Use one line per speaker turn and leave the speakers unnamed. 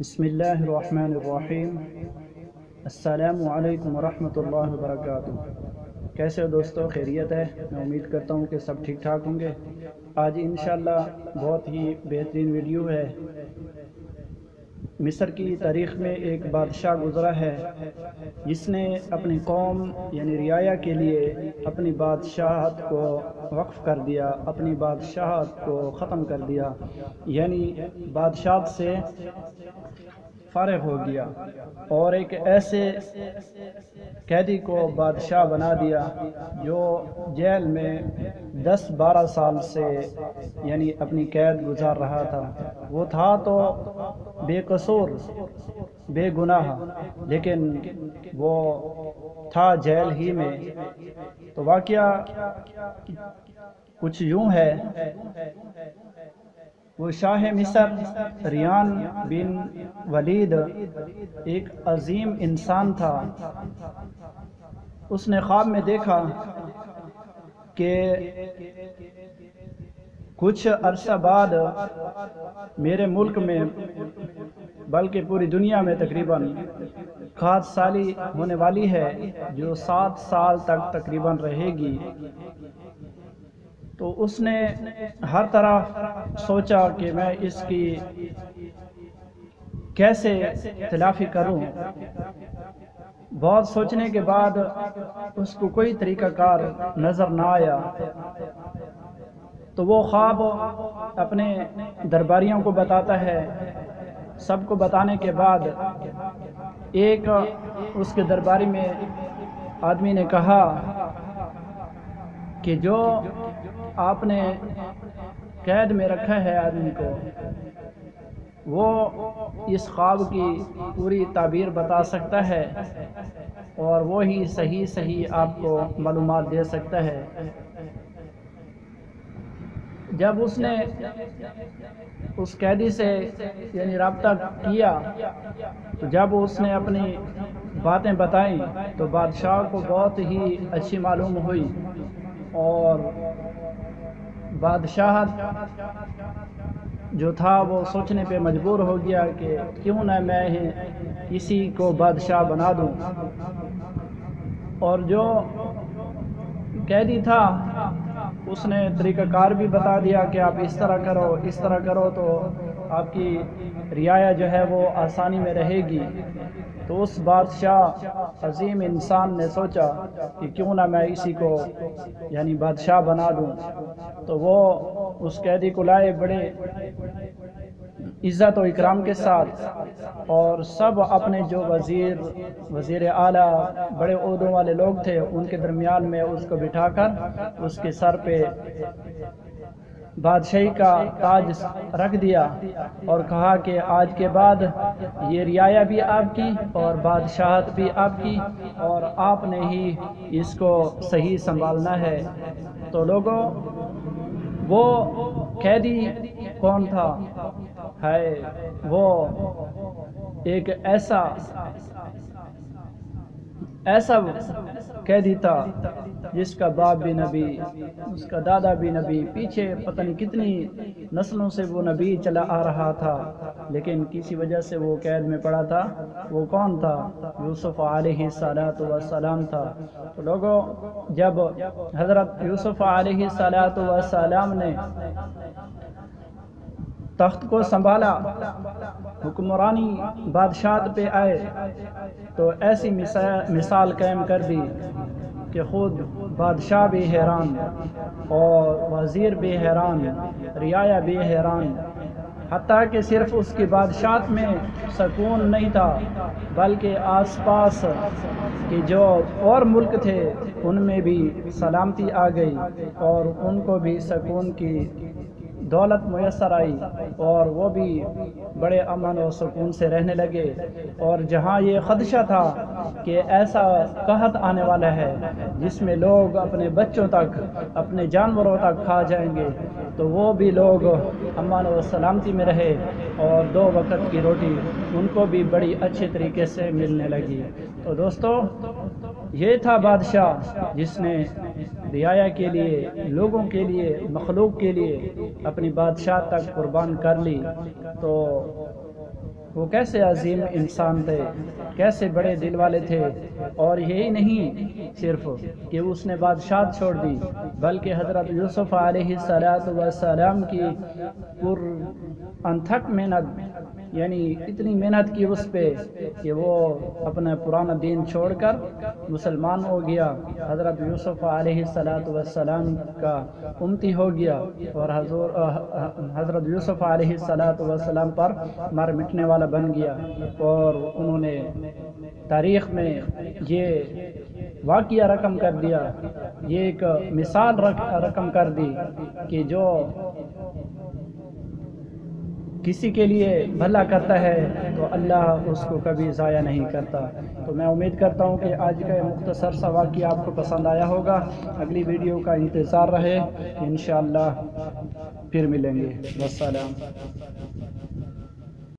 بسم اللہ الرحمن الرحیم۔ السلام علیکم ورحمۃ اللہ وبرکاتہ۔ کیسے ہو دوستو؟ خیریت ہے؟ میں امید کرتا ہوں کہ سب ٹھیک ٹھاک ہوں گے۔ آج انشاءاللہ بہت ہی بہترین ویڈیو ہے۔ مصر کی تاریخ میں ایک بادشاہ گزرا ہے جس نے اپنی قوم یعنی رعایا کے لیے اپنی بادشاہت کو وقف کر دیا، اپنی بادشاہت کو ختم کر دیا، یعنی بادشاہت سے فارغ ہو گیا اور ایک ایسے قیدی کو بادشاہ بنا دیا جو جیل میں 10-12 سال سے یعنی اپنی قید گزار رہا تھا۔ وہ تھا تو بے قصور، بے گناہ، لیکن وہ تھا جیل ہی میں۔ تو واقعہ کچھ یوں ہے، وہ شاہ مصر ریان بن ولید ایک عظیم انسان تھا۔ اس نے خواب میں دیکھا کہ کچھ عرصہ بعد میرے ملک میں بلکہ پوری دنیا میں تقریباً کھاد سالی ہونے والی ہے جو 7 سال تک تقریباً رہے گی۔ تو اس نے ہر طرح سوچا کہ میں اس کی کیسے تلافی کروں۔ بہت سوچنے کے بعد اس کو کوئی طریقہ کار نظر نہ آیا، تو وہ خواب اپنے درباریوں کو بتاتا ہے۔ سب کو بتانے کے بعد ایک اس کے درباری میں آدمی نے کہا کہ جو آپ نے قید میں رکھا ہے آدمی کو، وہ اس خواب کی پوری تعبیر بتا سکتا ہے اور وہی صحیح آپ کو معلومات دے سکتا ہے۔ جب اس نے اس قیدی سے یعنی رابطہ کیا، تو جب اس نے اپنی باتیں بتائیں تو بادشاہ کو بہت ہی اچھی معلوم ہوئی اور بادشاہ جو تھا وہ سوچنے پہ مجبور ہو گیا کہ کیوں نہ میں اسی کو بادشاہ بنا دوں۔ اور جو قیدی تھا اس نے طریقہ کار بھی بتا دیا کہ آپ اس طرح کرو تو آپ کی رعایا جو ہے وہ آسانی میں رہے گی۔ تو اس بادشاہ عظیم انسان نے سوچا کہ کیوں نہ میں اسی کو یعنی بادشاہ بنا دوں۔ تو وہ اس قیدی کو لائے بڑے عزت و اکرام کے ساتھ، اور سب اپنے جو وزیر اعلیٰ بڑے عہدوں والے لوگ تھے ان کے درمیان میں اس کو بٹھا کر اس کے سر پہ بادشاہی کا تاج رکھ دیا اور کہا کہ آج کے بعد یہ رعایا بھی آپ کی اور بادشاہت بھی آپ کی، اور آپ نے ہی اس کو صحیح سنبھالنا ہے۔ تو لوگوں، وہ قیدی کون تھا؟ وہ ایک ایسا قیدی تھا جس کا باپ بھی نبی، اس کا دادا بھی نبی، پیچھے پتہ نہیں کتنی نسلوں سے وہ نبی چلا آ رہا تھا، لیکن کسی وجہ سے وہ قید میں پڑا تھا۔ وہ کون تھا؟ یوسف علیہ السلام تھا۔ تو لوگوں، جب حضرت یوسف علیہ السلام نے تخت کو سنبھالا، حکمرانی بادشاہت پہ آئے، تو ایسی مثال قائم کر دی کہ خود بادشاہ بھی حیران اور وزیر بھی حیران، رعایا بھی حیران، حتیٰ کہ صرف اس کی بادشاہت میں سکون نہیں تھا بلکہ آس پاس کے جو اور ملک تھے ان میں بھی سلامتی آ گئی اور ان کو بھی سکون کی دولت میسر آئی اور وہ بھی بڑے امن و سکون سے رہنے لگے۔ اور جہاں یہ خدشہ تھا کہ ایسا قحط آنے والا ہے جس میں لوگ اپنے بچوں تک، اپنے جانوروں تک کھا جائیں گے، تو وہ بھی لوگ امن و سلامتی میں رہے اور 2 وقت کی روٹی ان کو بھی بڑی اچھے طریقے سے ملنے لگی۔ تو دوستو، یہ تھا بادشاہ جس نے رعایا کے لیے، لوگوں کے لیے، مخلوق کے لیے اپنی بادشاہ تک قربان کر لی۔ تو وہ کیسے عظیم انسان تھے، کیسے بڑے دل والے تھے۔ اور یہی نہیں صرف کہ اس نے بادشاہت چھوڑ دی، بلکہ حضرت یوسف علیہ السلام کی پر انتھک محنت، یعنی اتنی محنت کی اس پہ کہ وہ اپنا پرانا دین چھوڑ کر مسلمان ہو گیا، حضرت یوسف علیہ السلام کا امتی ہو گیا، اور حضرت یوسف علیہ السلام پر مر مٹنے والا بن گیا۔ اور انہوں نے تاریخ میں یہ واقعہ رقم کر دیا، یہ ایک مثال رقم کر دی کہ جو کسی کے لیے بھلا کرتا ہے تو اللہ اس کو کبھی ضائع نہیں کرتا۔ تو میں امید کرتا ہوں کہ آج کا یہ مختصر سا واقعہ آپ کو پسند آیا ہوگا۔ اگلی ویڈیو کا انتظار رہے، انشاءاللہ پھر ملیں گے۔ والسلام۔